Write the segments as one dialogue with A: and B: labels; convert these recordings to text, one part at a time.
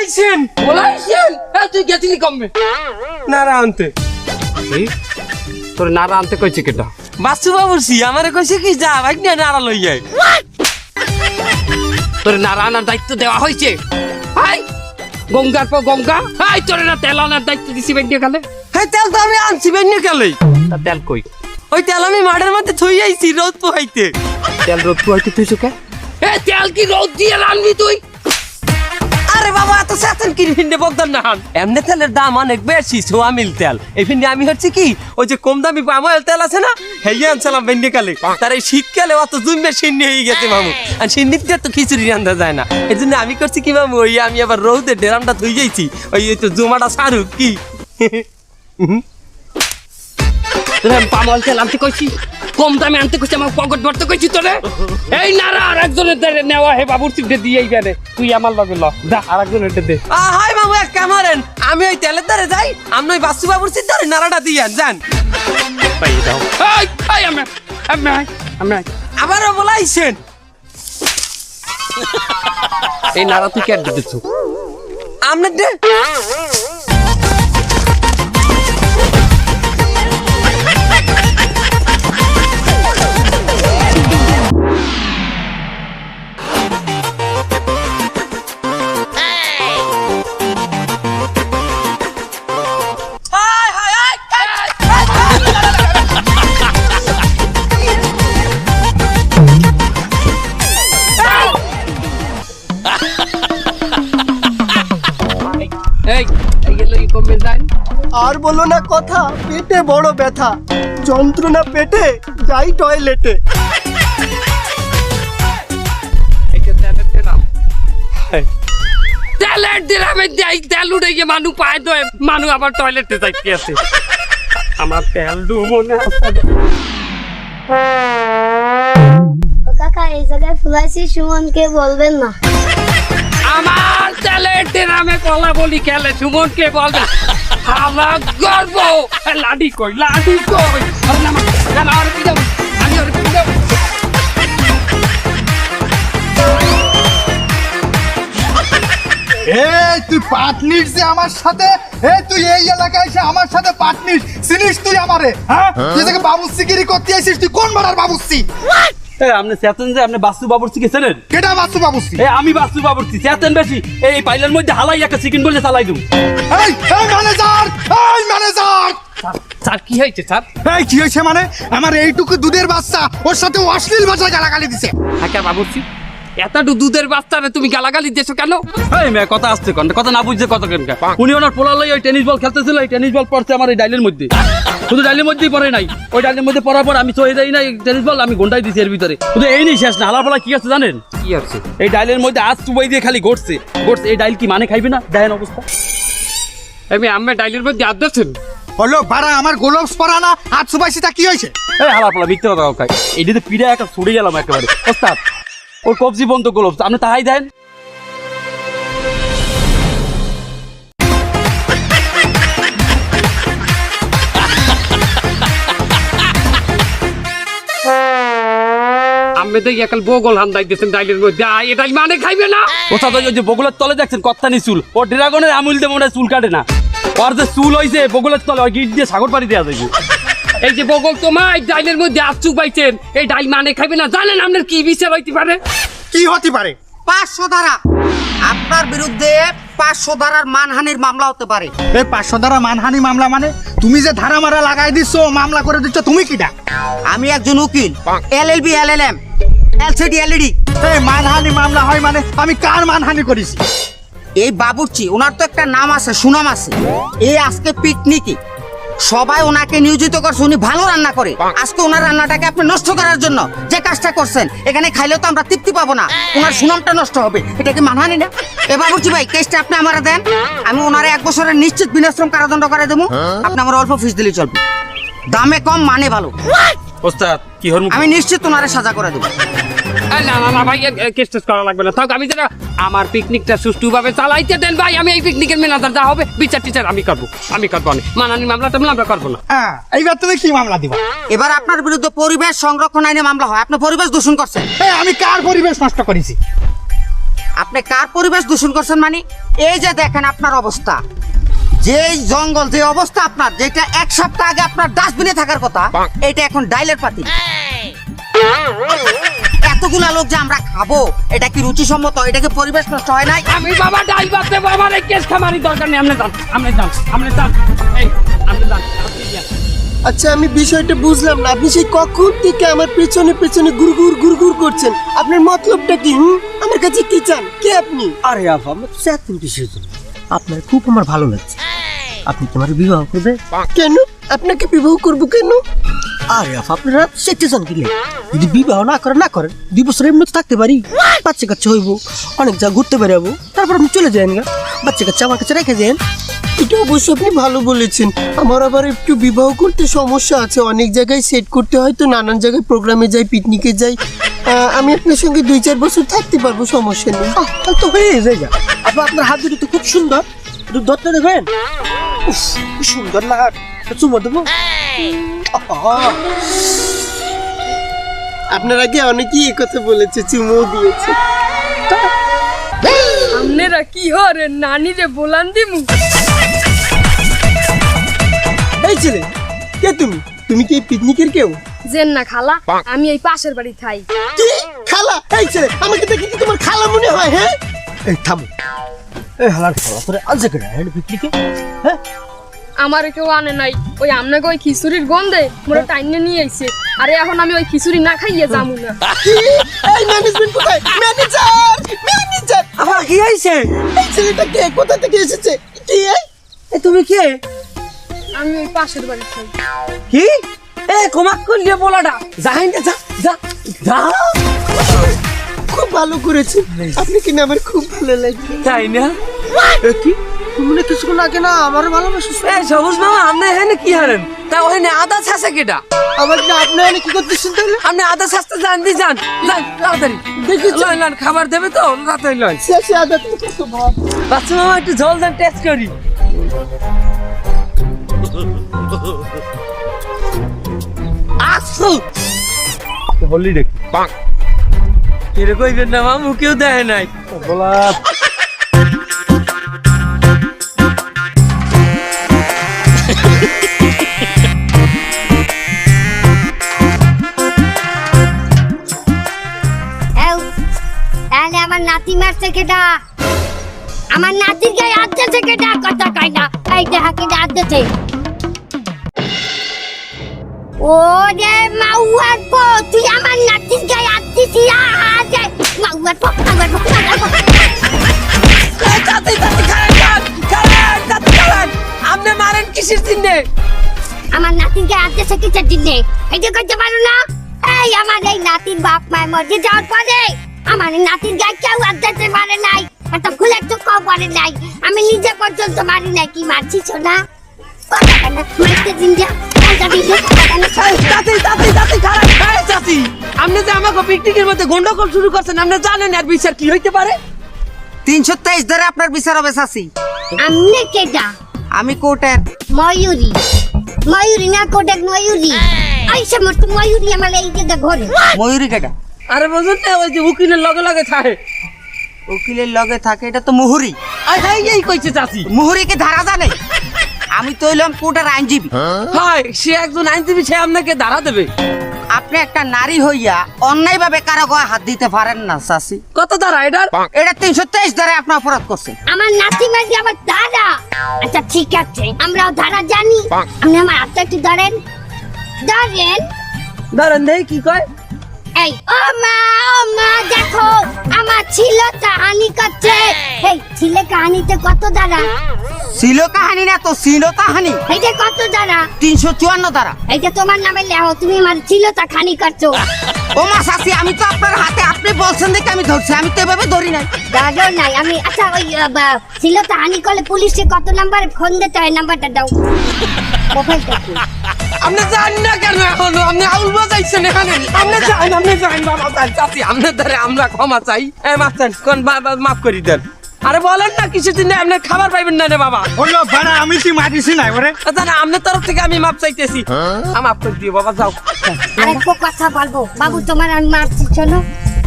A: বলাইছেন
B: তুই গেছিলি কমবে
A: নারা আনতে
B: তোর নাড়া আনতে কইছে কেটা
A: বাসু বাবুসি আমারে কইছে কি যা ভাই না নারা লই যায়
B: তোর নাড়া আনার দায়িত্ব দেওয়া হয়েছে হাই গঙ্গার পর গঙ্গা হাই তোর না তেল আনার দায়িত্ব দিছি বেন্ডে গেলে
A: হ্যাঁ তেল তো আমি আনছি বেন্যে গেলেই
B: তা তেল কই
A: ওই তেল আমি মাঠের মধ্যে থই আইছি রোদ পোহাইতে
B: তেল রোদ হইতে তুই কে তেল কি রোদ দিয়ে আনবি তুই
A: আরে বাবা এত সেতন কি ভিন্ডে বকদান না হান এমনি তেলের দাম অনেক বেশি সোয়ামিল তেল এই ভিন্ডে আমি হচ্ছে কি ওই যে কম দামি পাম অয়েল তেল আছে না হেই আনছিলাম ভেন্ডে কালে তার এই শীতকালে অত জুমবে সিন্নি হয়ে গেছে মামু আর সিন্নিতে তো খিচুড়ি রান্না যায় না এই জন্য আমি করছি কি মামু ওই আমি আবার রোদে ডেরামটা ধুই যাইছি ওই তো জুমাটা সারুক কি
B: পাম অয়েল তেল আনতে কইছি কম দামে আনতে কইছি আমার পকেট ভরতে কইছি তোরে এই নারা আরেকজনের নেওয়া হে বাবুর সিটে দিয়েই গেলে তুই আমার লগে ল যা আরেকজনের দে
A: হাই মামু এক কামারেন আমি ওই তেলের ধারে যাই আমি ওই বাসু বাবুর সিট ধরে নাড়াটা দিয়ে যান
B: পাই দাও এই এই আমরা
A: আবারও বলাইছেন
B: এই নারা তুই কেটে দিতেছ
A: আপনার দে
B: এই এই গেল কি কমবে যাই
C: আর বলো না কথা পেটে বড় ব্যথা যন্ত্রণা পেটে যাই টয়লেটে
B: তেলের দিলামে যাই তেল উঠে গিয়ে মানু পায় দয় মানু আবার টয়লেটে যাইতে আছে আমার তেল দু মনে আছে
D: কাকা এই জায়গায় ফুলাইছি সুমনকে বলবেন না
B: আমার তেলের দিলামে কলা বলি খেলে সুমনকে বলবে আমার গর্ব লাডি কই আরে না না আর কি যাবো আমি আর কি যাবো
E: এই তুই পার্টনির যে আমার সাথে এই তুই এই এলাকায় এসে আমার সাথে পার্টনির চিনিস তুই আমারে হ্যাঁ তুই থেকে বাবুসিগিরি করতে আইছিস তুই কোন মারার বাবুসি
F: আপনি চেতন যে আপনি বাস্তু বাবুর্চি গেছিলেন
E: কেটা বাসু বাবুসি
F: আমি বাস্তু বাবুর্চি চেতন বেশি এই পাইলের মধ্যে হালাই একটা চিকেন বলে চালাই দিন
E: এই ম্যানেজার
B: স্যার কি হয়েছে স্যার
E: এই কি হয়েছে মানে আমার এইটুকু দুধের বাচ্চা ওর সাথে অশ্লীল ভাষায় গালাগালি দিছে
B: হ্যাঁ বাবুর্চি এতটু দুধের বাচ্চারে তুমি গালাগালি দিয়েছো কেন
F: এই মেয়ে কথা আসছে কথা না বুঝছে কত কেন উনি ওনার পোলা লই ওই টেনিস বল খেলতেছিল এই টেনিস বল পড়ছে আমার এই ডাইলের মধ্যে শুধু ডাইলের মধ্যেই পড়ে নাই ওই ডাইলের মধ্যে পড়ার পর আমি চলে যাই না টেনিস বল আমি ঘন্টায় দিছি এর ভিতরে শুধু এই নেই শেষ না হালার পালা কি আছে জানেন
B: কি আছে
F: এই ডাইলের মধ্যে আজ চুবাই দিয়ে খালি ঘটছে এই ডাইল কি মানে খাইবে না দেখেন অবস্থা
B: আমি আম্মে ডাইলের মধ্যে হাত দিয়েছেন
E: হলো বাড়া আমার গোলভস পরা না হাত সুবাইছিটা কি হয়েছে
F: এই হালার পালা মিথ্যে কথা কাই এইটাতে পিড়ে একটা ছুড়ে গেলাম একেবারে ওস্তাদ ওর কবজি বন্ধ গোলভস আপনি তাহাই দেন
B: আম্মে দেখি একাল বগল হান্দাই দিয়েছেন ডাইলের মধ্যে এ ডাইল মানে খাইবে না
F: ওস্তাদ ওই যে বগুলের তলে দেখছেন কত্তানি চুল ও ড্রাগনের আমুল দিয়ে মনে হয় চুল কাটে না ওর যে চুল হয়েছে বগুলের তলে ওই গিট দিয়ে সাগর পাড়ি দেওয়া যায়
B: এই যে বগল তোমার ডাইলের মধ্যে আচুক পাইছেন এই ডাইল মানে খাইবে না জানেন আপনার কি বিচার হইতে পারে
E: কি হতে পারে
G: 500 ধারা আপনার বিরুদ্ধে 500 ধারার মানহানির মামলা হতে পারে
E: এই 500 ধারা মানহানি মামলা মানে তুমি যে ধারা মারা লাগাই দিচ্ছ মামলা করে দিচ্ছ তুমি কিটা
G: আমি একজন উকিল LLB LLM LCD LED
E: এই মানহানি মামলা হয় মানে আমি কার মানহানি করেছি
G: এই বাবুর্চি ওনার তো একটা নাম আছে সুনাম আছে এই আজকে পিকনিকে সবাই ওনাকে নিয়োজিত করছে উনি ভালো রান্না করে আজকে ওনার রান্নাটাকে আপনি নষ্ট করার জন্য যে কাজটা করছেন এখানে খাইলেও তো আমরা তৃপ্তি পাবো না ওনার সুনামটা নষ্ট হবে এটা কি মানহানি না এ বাবুর্চি ভাই কেসটা আপনি আমারে দেন আমি ওনারে 1 বছরের নিশ্চিত বিনাশ্রম কারাদণ্ড করে দেবো আপনি আমার অল্প ফিস দিলেই চলবে দামে কম মানে ভালো
F: ওস্তাদ কি হরমু
G: আমি নিশ্চিত ওনারে সাজা করে দেবো
B: না না না ভাই কেস টেস করা লাগবে না থাক আমি যেটা আমার পিকনিকটা সুষ্ঠুভাবে চালাইতে দেন ভাই আমি এই পিকনিকের ম্যানেজার যা হবে বিচার টিচার আমি করবো না মানহানি মামলাটা আমরা করবো না
E: হ্যাঁ এইবার তুমি কি মামলা দিবা
G: এবার আপনার বিরুদ্ধে পরিবেশ সংরক্ষণ আইনে মামলা হয় আপনি পরিবেশ দূষণ করছেন
E: এই আমি কার পরিবেশ নষ্ট করেছি
G: আপনি কার পরিবেশ দূষণ করছেন মানে এই যে দেখেন আপনার অবস্থা, যে জঙ্গল যে অবস্থা আপনার, যেটা এক সপ্তাহ আগে আপনার ডাস্টবিনে থাকার কথা, এটা এখন ডাইলের পাতি। এতগুলা লোক যে আমরা খাবো, এটা কি রুচিসম্মত? এটা কি পরিবেশ নষ্ট হয় নাই?
B: আমি বাবা ডাল বাতে বাবার এই কেস খামারি দরকার নেই। আপনি যান, আপনি যান, আপনি যান, এই আপনি যান।
C: আচ্ছা আমি বিষয়টা বুঝলাম না, আপনি সেই কখন থেকে আমার পেছনে পেছনে গুড়গুড় গুড়গুড় করছেন, আপনার মতলবটা কি? আমার কাছে কি চান? কে আপনি?
H: আরে আফা আমি চাচ্ছেন কিসের জন্য? আপনার খুব আমার ভালো লাগছে, আপনি তোমার বিবাহ করবে?
C: কেন আপনাকে বিবাহ করবো কেন?
H: আরে আফা আপনারা সেটে চান কিলে, যদি বিবাহ না করেন 2 বছর এমনি তো থাকতে পারি, বাচ্চা কাচ্চা হইব, অনেক জায়গা ঘুরতে বেরাবো, তারপর আপনি চলে যান গা, বাচ্চা কাচ্চা আমার কাছে রেখে যান।
C: এটা অবশ্য আপনি ভালো বলেছেন, আমার আবার একটু বিবাহ করতে সমস্যা আছে, অনেক জায়গায় সেট করতে হয়, তো নানান জায়গায় প্রোগ্রামে যাই, পিকনিকে যাই। আমি আপনার সঙ্গে 2-4 বছর থাকতে পারবো, সমস্যা নেই।
H: তাহলে তো হয়ে যায়। আপনার হাত দুটো তো খুব সুন্দর, একটু ধরতে দেবেন? উফ, কি সুন্দর লাগা, চুমো দেবো।
C: আপনার আগে অনেকেই এই কথা বলেছে, চুমো দিয়েছে।
I: আপনারা কি হরে নানি রে বলান দিমু?
C: এই ছেলে, কে তুমি? তুমি কি এই পিকনিকের কেউ?
I: জেন না খালা, আমি এই পাশের বাড়ি থাই।
C: কি খালা? এই ছেলে, আমাকে দেখে কি তোমার খালা মনে হয়? হ্যাঁ,
H: এই থামো, এই হালার খালা তোরে আনছে কেন পিকনিকে? হ্যাঁ
I: আমার কেউ আনে নাই, ওই আপনাকে ওই খিচুড়ির গন্ধে মোরা টাইনে নিয়ে আইছে। আরে এখন আমি ওই খিচুড়ি না খাইয়ে যাবো না।
C: কি? এই ম্যানেজমেন্ট কোথায়? ম্যানেজার, ম্যানেজার,
H: আমার কি হয়েছে?
C: এই ছেলেটা কে? কোথা থেকে এসেছে? কি?
H: তুমি কে?
I: আমি ওই পাশের বাড়ি থাই।
H: কি এ কমাক করলে বলাটা যাই না, যা যা যা।
C: খুব ভালো করেছেন আপনি, কিনা আমার খুব ভালো লাগে।
A: তাই না?
H: কি তুমি কিছুক্ষণ আগে না আমার ভালোবাসিস?
A: এই সবুজ মামা, আপনি এখানে কি হারেন? তা ওখানে আদা ছাসে কেটা?
C: আমার না আপনি কি করতেছেন তাহলে?
A: আপনি আদা ছাসতে যান তাড়াতাড়ি লন খাবার দেবে তো, তাড়াতাড়ি লন।
C: শেষে আদা কত ভাব।
A: বাচ্চা মামা একটু জল দেন, টেস্ট করি। আসু বললি দেখি কেরে কইবেন না মামু, কেউ দেয় নাই।
D: তাহলে আমার নাতি মারছে কেটা? আমার নাতির গায়ে হাত দিয়েছে কেটা? কথা কয় না, এই দেহা কেটে হাত দিয়েছে। ও রে মাউয়ার পো, তুই আমার নাতির গায়ে হাত দিছিস? মাউয়ার পো, মাউয়ার পো, মাউয়ার পো।
A: আপনি মারেন কিসের চিহ্নে?
D: আমার নাতির গায়ে হাত দিয়েছে কিসের দিনে? এটা করতে পারো না? এই আমার এই নাতির বাপ মায়ের মধ্যে যাওয়ার পরে আমার এই নাতির গায়ে কেউ হাত দিতে পারে নাই, একটা ফুলের টুকাও পরে নাই, আমি নিজে পর্যন্ত মারি নাই। কি মারছিস না? মারতে দিন যা,
A: আপনি যে আমাকে পিকনিকের মধ্যে গন্ডগোল শুরু করছেন, আপনি জানেন এর বিচার কি হইতে পারে?
G: 323 ধরে আপনার বিচার হবে চাচি।
D: আমনে কেডা?
G: আমি কোর্টের
D: ময়ূরী। ময়ূরী না কোটেক ময়ূরী। আইসা মত ময়ূরী আমার এই যে ঘরে।
G: ময়ূরী কেটা?
A: আরে বুঝুন না, ওই যে উকিলের লগে লগে থাকে।
G: উকিলের লগে থাকে, এটা তো মুহুরি।
A: এই কইছে চাচি।
G: মুহুরিকে ধারা জানে? আমি তো হইলাম কোর্টের আইনজীবী।
A: হয় সে একজন আইনজীবী, সে আপনাকে ধারা দেবে।
G: আপনি একটা নারী হইয়া অন্যায় ভাবে কারো গায়ে হাত দিতে পারেন না চাচি।
A: কত ধারা এটার?
G: এটা 323 ধারে আপনি অপরাধ করছেন।
D: আমার নাতি মাঝে আমার দাদা। আচ্ছা ঠিক আছে, আমরাও ধারা জানি। আপনি আমার হাতটা একটু ধরেন, ধরেন।
A: ধরেন দেই কি কয়।
D: এই ও মা দেখো আমার ছিল কাহানি করছে। এই ছিলে কাহানিতে কত ধারা?
G: ছিল কাহানি না তো, ছিল কাহানি।
D: এইটা কত ধারা?
G: 354 ধারা।
D: এইটা তোমার নামে লেখো, তুমি আমার ছিল তা খানি করছো।
G: ও মা চাচি, আমি তো আপনার হাতে, আপনি বলছেন দেখে আমি ধরছি, আমি তো এভাবে ধরি নাই।
D: দাদা নাই আমি। আচ্ছা ওই ছিল তা হানি করলে পুলিশে কত নাম্বারে ফোন দিতে হয়? নাম্বারটা দাও। মোবাইলটা কি?
A: আপনি জান না কেন এখনো? আপনি আউল বাজাইছেন এখানে। আপনি যান বাবা, যান চাচি, আপনার দ্বারা আমরা ক্ষমা চাই। মাফ চান, কোন মাফ করি দেন। আরে বলেন না কিসের দিনে আপনি খাবার পাইবেন না রে বাবা?
E: হলো ভাড়া, আমি কি মারিছি না ওরে?
A: না আপনার তরফ থেকে আমি মাপ চাইতেছি, মাফ করে দিও বাবা, যাও।
D: আরেকটা কথা বলবো বাবু, তোমার আমি মারছি, শোনো,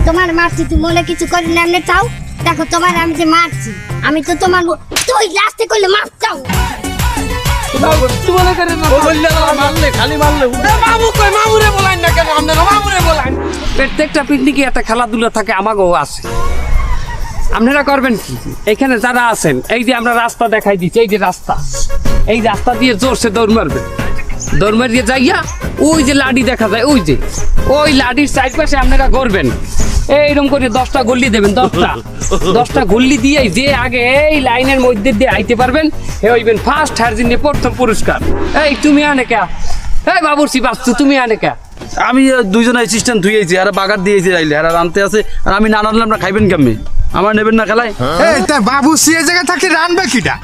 D: তোমার মারছি, তুমি মনে কিছু করি না, এমনি চাও দেখো তোমার আমি যে মারছি, আমি তো তোমার তুই লাস্টে করলে মারতাম।
F: মারলে খালি মারলে
A: মামু কই মামুরে বলাইন না কেন আপনারা মামুরে বলাইন
B: প্রত্যেকটা পিকনিকে একটা খেলাধুলা থাকে, আমাকেও আছে। আপনারা করবেন কি, এখানে যারা আছেন, এই যে আমরা রাস্তা দেখাই দিচ্ছি, এই যে রাস্তা, এই রাস্তা দিয়ে জোরসে দৌড় মারবেন। দৌড় মারিয়ে যাইয়া ওই যে লাডি দেখা যায়, ওই যে ওই লাডির সাইড পাশে আপনারা করবেন। এইরকম করে 10টা গল্লি দেবেন, 10টা গল্লি দিয়ে যে আগে এই লাইনের মধ্যে দিয়ে আইতে পারবেন, হে হইবেন ফার্স্ট, হার জন্য প্রথম পুরস্কার। এই তুমি আনে কে, এই বাবুর্চি বাচ্চু তুমি আনে কে?
F: আমি দুইজন অ্যাসিস্ট্যান্ট ধুয়েছি আর বাগার দিয়েছি রাইলে আর আনতে আছে, আর আমি না আনলে আপনারা খাইবেন কেমনে? আমার নেবেন না খেলায়?
E: এই তা বাবু সে জায়গায় থাকি রানবে কিটা?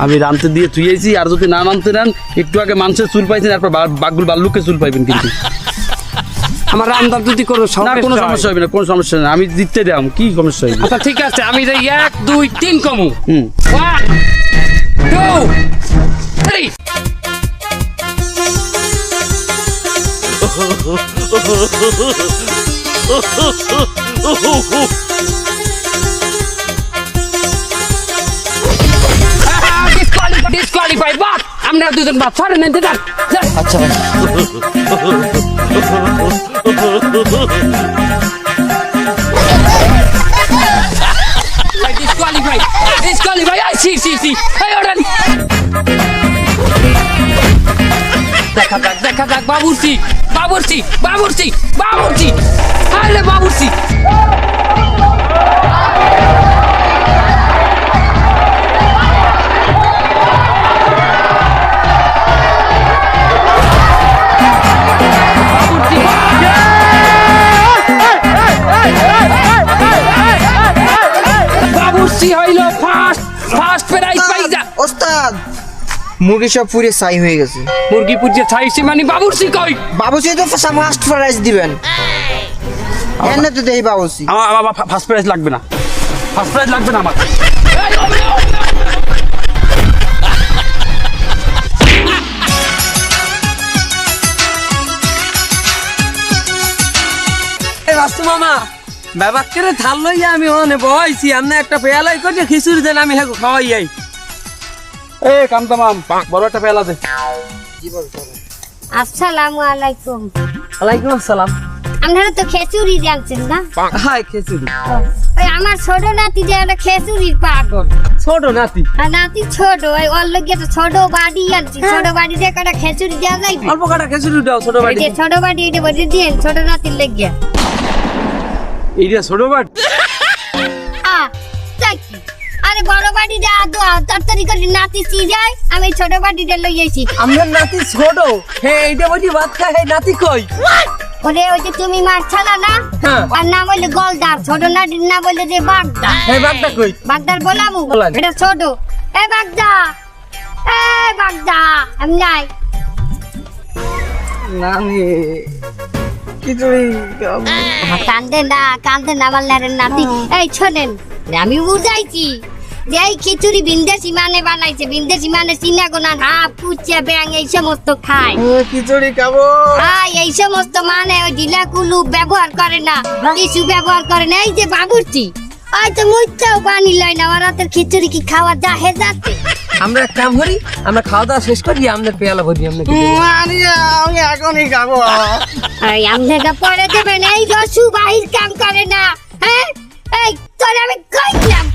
F: আমি রানতে দিয়ে থুয়েছি, আর যদি না নামতে নেন, একটু আগে মানুষের চুল পাইছেন, তারপর বাগুল বাল্লুকে চুল পাইবেন। কিন্তু
B: আমার রান্নার যদি কোনো
F: না, কোনো সমস্যা হবে না, কোনো সমস্যা নেই, আমি জিততে দাম, কি সমস্যা হবে?
B: আচ্ছা ঠিক আছে, আমি যাই 1 2 3 কমু। 1 2 3। ডিসকোয়ালিফাই বাদ, আমরা দুজন বাদ, ছাড়েন না দেন।
G: আচ্ছা
B: ডিসকোয়ালিফাই আই সি এই ওরা দেখা যাক বাবুর্চি আরে বাবুর্চি হইল ফার্স্ট প্রাইজ পাইজা।
G: ওস্তাদ মুরগি সব পুরে ছাই হয়ে গেছে।
B: মুরগি পুড়িয়ে ছাইছি মানে বাবুর্চি কই?
G: বাবুসি তো ফার্স্ট প্রাইজ দিবেন। এনে তো দেই বাবুসি।
F: আমার ফার্স্ট প্রাইজ লাগবে না, ফার্স্ট প্রাইজ লাগবে না আমার।
A: বাস্তু মামা বাবা করে থাল লইয়া আমি ওখানে বইছি, আপনি একটা পেয়ালাই করে খিচুড়ি দেন, আমি হেগো খাওয়াই যাই।
F: এ কামতামাম বড় একটা পেলা দে।
D: আসসালামু আলাইকুম।
A: ওয়ালাইকুম আসসালাম।
D: আপনারা তো খিচুড়ি জানছেন না?
A: হাই খিচুড়ি।
D: ওই আমার ছোট নাতি যে একটা খিচুড়ির পাগল।
A: ছোট নাতি?
D: আর নাতি ছোট, ওই ওর লগে একটা ছোট বাড়ি আনছি, ছোট বাড়ি দিয়ে একটা খিচুড়ি দেওয়া যাইবে?
A: অল্প কাটা খিচুড়ি দাও ছোট বাড়ি।
D: ছোট বাড়ি এটা বলে দিয়ে ছোট নাতির লেগে।
A: এইটা ছোট বাড়ি?
D: আরে বড় বাড়ি দে আদো তাড়াতাড়ি করে নাতি চি যায়, আমি ছোট বাড়িটা লই আইছি।
A: আমার নাতি ছোট, হে এইটা বলি ভাত খায়, হে নাতি কই?
D: ওরে ওই যে তুমি মারছালা না, আর নাম হইলে গলদার, ছোট নাতির নাম হইলে যে বাগদা।
A: হে বাগদা কই?
D: বাগদার বলামু,
A: বলেন।
D: এটা ছোট। এ বাগদা, এ বাগদা, আমি নাই।
G: নানি খিচুড়ি
D: কান্দে না আমার নাতি। এই শোনেন, আমি বুঝাইছি যে এই খিচুড়ি বিন্দেশি মানে বানাইছে, বিন্দেশি মানে চিনা গোনা হাফ কুচিয়া ব্যাং এই সমস্ত খায়।
G: খিচুড়ি খাবো।
D: এই সমস্ত মানে ওই ঢিলা কুলু ব্যবহার করে না, কিছু ব্যবহার করে না। এই যে বাবুর্চি, হয়তো মুচ্চাও পানি লয় না, ওর হাতের খিচুড়ি কি খাওয়া যাহে যাচ্ছে?
A: আমরা এক কাম করি, আমরা খাওয়া দাওয়া শেষ করি, আমাদের পেয়ালা ভরি আমরা
G: আমি এখনই খাবো।
D: এই আমনেটা পরে দেবেন, এই রসু বাহির কাম করে না। হ্যাঁ এই তোরে আমি কইলাম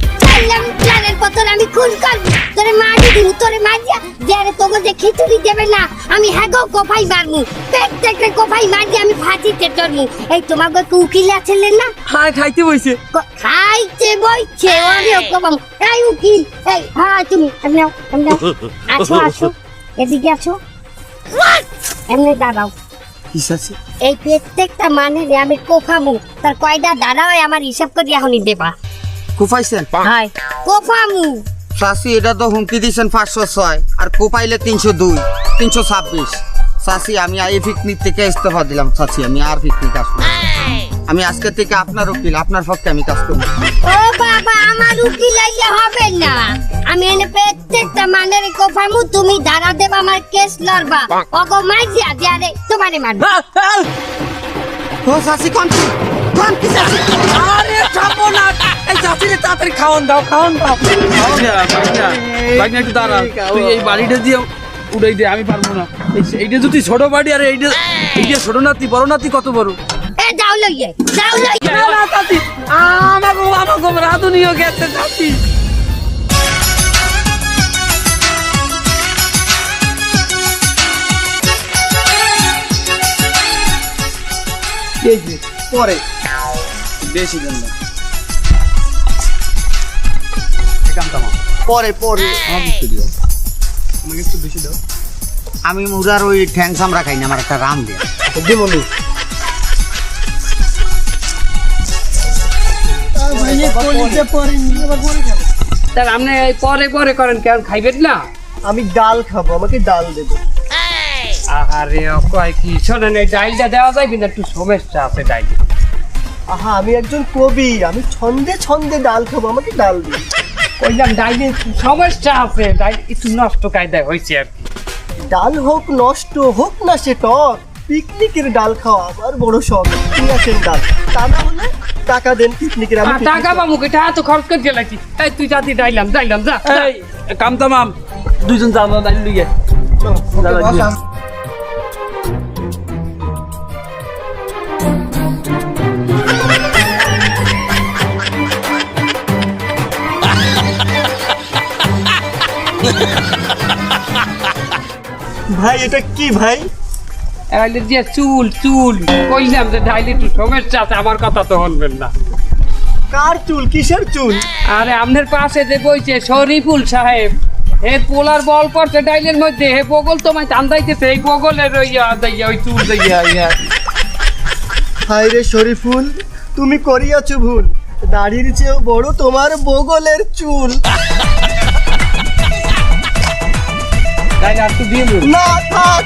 D: প্ল্যানের পতন আমি খুন করবো, তোরে মারি দিব, তোরে মারিয়া যারে তোকে যে খিচুড়ি দেবে না আমি হ্যাগো কোফাই মারমু, প্রত্যেকটা কোফাই মারি আমি ফাঁসিতে চড়মু। এই তোমাকে উকিল আছিলেন না?
A: হ্যাঁ খাইতে বইছে।
D: খাইতে বইছে আমিও কবাম। এই উকিল, এই হ্যাঁ তুমি নাও আসো এদিকে আসো, এমনি দাঁড়াও। এই প্রত্যেকটা মানে আমি কোফামু, তার কয়টা দাঁড়া হয় আমার হিসাব করে এখনই দেবা।
G: কুফাইছেন?
D: হাই কোফামু।
G: শাশি এটা তো হুমকি দিয়েছেন 506 আর কোপাইলে 302 326। শাশি আমি এই পিকনিক থেকে ইস্তফা দিলাম। শাশি আমি আর পিকনিক আসবো, আমি আজকে থেকে আপনার উকিল, আপনার পক্ষে আমি কাজ করবো।
D: ও বাবা আমার উকিল আইলে হবে না, আমি এনে প্রত্যেকটা মানের কোফামু, তুমি দাঁড়া দেবা আমার কেস লড়বা। ওগো মাইজিয়া দিয়ারে তোমারে মারবো।
G: ও শাশি কোন কোন কি চাচি?
A: আরে খাবো না, এই চাচিরে তাড়াতাড়ি খাওয়ান দাও।
F: বাইকনা একটু দাঁড়া, তুই এই বাড়িটা দিয়ে উড়াই দে, আমি পারবো না। এইটা যদি ছোট বাড়ি, আর এইটা ছোট নাতি, বড় নাতি কত বড়।
D: এ যাও লইয়ে যাও লইয়ে
A: না না চাচি, আমাকে রাঁধুনিও গেছে চাচি।
E: পরে
F: বেশি দেন না।
E: পরে পরে
G: আমি মুরার ওই ঠ্যাং চামড়া খাই না, আমার একটা রাম দিয়ে
B: তার আপনি এই পরে পরে করেন, কেন খাইবেন না?
C: আমি ডাল খাবো, আমাকে ডাল দেবে।
B: আরে কয় কি শোনেন, এই ডাইলটা দেওয়া যায় কিন্তু একটু সমস্যা আছে ডাইল।
C: আহা, আমি একজন কবি, আমি ছন্দে ছন্দে ডাল খাবো, আমাকে ডাল দিন।
B: কইলাম ডাইলে সমস্যা আছে, ডাইল একটু নষ্ট কায়দায় হয়েছে আর কি।
C: ডাল হোক নষ্ট হোক না সে টক, পিকনিকের ডাল খাওয়া আমার বড় শখ। ঠিক আছে ডাল, তা না হলে টাকা দেন পিকনিকের। আমি
B: টাকা বাবুকে টাকা তো খরচ করে গেলাইছি। এই তুই যাতি ডাইলাম যা।
F: এই কামতামাম, দুইজন জানো ডাইল লইয়ে।
C: ভাই এটা কি ভাই?
B: এলে যে চুল কইলাম যে ডাইলে একটু সমস্যা আছে, আমার কথা তো শুনবেন না।
C: কার চুল? কিসের চুল?
B: আরে আপনার পাশে যে বইছে শরীফুল সাহেব, হে পোলার বল করছে ডাইলের মধ্যে, হে বগল তোমায় চান্দাইতেছে, এই বগলের ওই চুল দিয়া।
C: হায় রে শরীফুল, তুমি করিয়াছো ভুল, দাড়ির চেয়েও বড় তোমার বগলের চুল।
B: ডাইল আর তো দিয়ে দিন।
C: না থাক।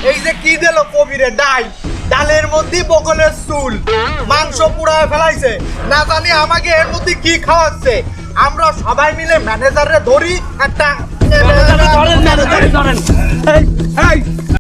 E: এই যে কি দিল কবিরে ডাল, ডালের মধ্যে বগলের চুল, মাংস পুড়ায় ফেলাইছে, না জানি আমাকে এর মধ্যে কি খাওয়াচ্ছে। আমরা সবাই মিলে ম্যানেজারে ধরি একটা
B: ধরেন।